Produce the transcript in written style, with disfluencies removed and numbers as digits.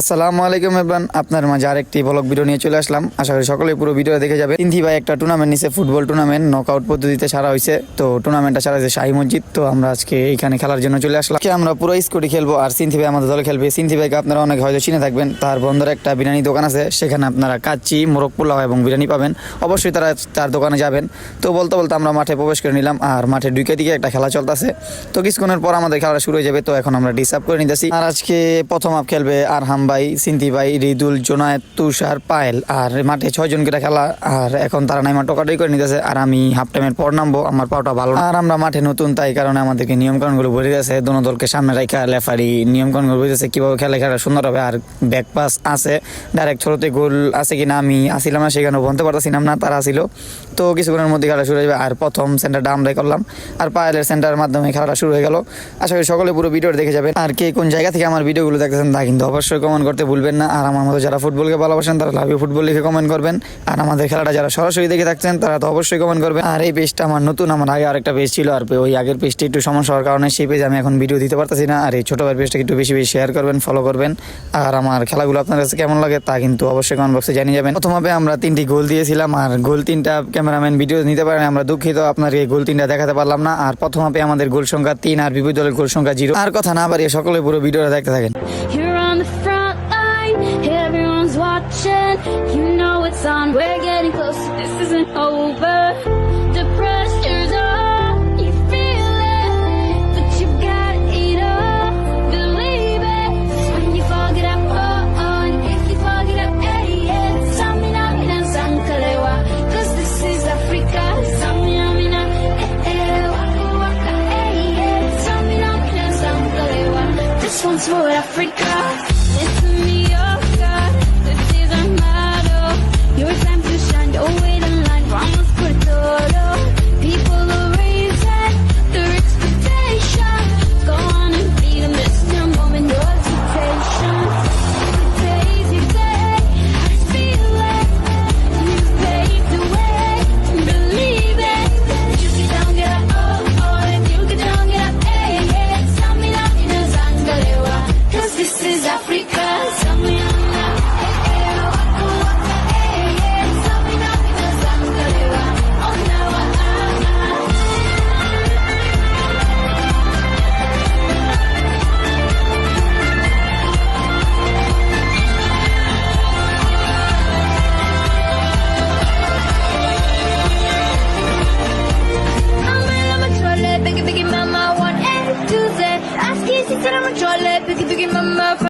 আসসালামু আলাইকুম এভরিওয়ান, আপনার মাঝে আরেকটি ব্লগ ভিডিও নিয়ে চলে আসলাম। আশা করি সকলেই পুরো ভিডিও দেখে যাবে। সিন্ধি ভাই একটা টুর্নামেন্ট নিছে, ফুটবল টুর্নামেন্ট নকআউট পদ্ধতিতে সারা হয়েছে। তো টুর্নামেন্টটা সারা হয়েছে শাহী মসজিদ। তো আমরা আজকে এখানে খেলার জন্য চলে আসলাম। আমরা পুরো স্কোয়াডে খেলবো আর সিন্ধি ভাই আমাদের দলে খেলবে। সিন্ধি ভাইকে আপনারা অনেক হয়তো চিনে থাকবেন, তার বন্ধুর একটা বিরিয়ানি দোকান আছে, সেখানে আপনারা কাচ্চি, মোরগ পোলাও এবং বিরিয়ানি পাবেন। অবশ্যই তার দোকানে যাবেন। তো বলতে বলতে আমরা মাঠে প্রবেশ করে নিলাম আর মাঠে ঢুকে দিকে একটা খেলা চলতেছে। তো কিছুক্ষণের পর আমাদের খেলাটা শুরু হয়ে যাবে। তো এখন আমরা ডিসার্ভ করে নিতেছি। আর আজকে প্রথম আপ খেলবে আরহাম ভাই, সিন্ধি ভাই, রিদুল, জোনায়েদ, তুষার, পায়েল। আর মাঠে 6 জন করে খেলা। আর এখন তারা নাইমা টোকাটাই করে নিতেছে আর আমি হাফ টাইমের পর নামবো। আমার পাওটা ভালো না। আর আমরা মাঠে নতুন, তাই কারণে আমাদেরকে নিয়মকানুনগুলো বলে দিয়েছে। দোনো দলকে সামনে রাখা লেফারি নিয়মকানুনগুলো বলেছে কিভাবে খেলা সুন্দর হবে। আর ব্যাক পাস আছে, ডাইরেক্ট থ্রোতে গোল আছে কিনা আমি আসিলাম না, সেখানে বলতে পারতেছিলাম না, তারা আসিল। তো কিছুক্ষণের মধ্যে খেলা শুরু হয়ে যাবে। আর প্রথম সেন্টারটা আমরাই করলাম আর পায়েলের সেন্টারের মাধ্যমে খেলাটা শুরু হয়ে গেল। আশা করি সকলে পুরো ভিডিও দেখে যাবেন। আর কে কোন জায়গা থেকে আমার ভিডিওগুলো দেখতেছেন তা কিন্তু অবশ্যই কমেন্ট করতে ভুলবেন না। আর আমার মতো যারা ফুটবলকে ভালোবাসেন তারা লাভ ফুটবল লিখে কমেন্ট করবেন। আর আমাদের খেলাটা যারা সরাসরি দেখে থাকছেন তারা তো অবশ্যই কমেন্ট করবেন। আর এই পেজটা আমার নতুন, আমার আগে আরেকটা পেজ ছিল, আর ওই আগের পেজটি একটু সমস্যা হওয়ার কারণে সেই পেজে আমি এখন ভিডিও দিতে পারতেছি না। আর এই ছোটো ভাই পেজটা একটু বেশি বেশি শেয়ার করবেন, ফলো করবেন। আর আমার খেলাগুলো আপনার কাছে কেমন লাগে তা কিন্তু অবশ্যই কমেন্ট বক্সে জানিয়ে যাবেন। প্রথমে আমরা 3টি গোল দিয়েছিলাম আর গোল 3টা ক্যামেরাম্যান ভিডিও নিতে পারেন, আমরা দুঃখিত, আপনার এই গোল 3টা দেখাতে পারলাম না। আর প্রথম আপে আমাদের গোল সংখ্যা 3 আর বিপরীত দলের গোল সংখ্যা 0। আর কথা না বাড়িয়ে সকলে পুরো ভিডিওটা দেখতে থাকেন। Here on the front line, everyone's watching. You know it's on, we're getting close. This isn't over. The pressure's on, you feel it, but you got it all. Believe it. When you fall, get up, and if you fall, get up, hey. Samina mina sankalewa, 'cause this is Africa. Samina mina, waka waka, hey. Samina mina sankalewa, this one's for Africa. Listen me, oh God, the days are mad, your time to shine, don't wait in line, vamos por todo. People are raising their expectations, go on and beat them, this your moment, no hesitation. You day, I feel it, you paved the way, believe it. You get down, get up, if you get down, get up, hey. Samina mina sangalewa, 'cause this is Africa.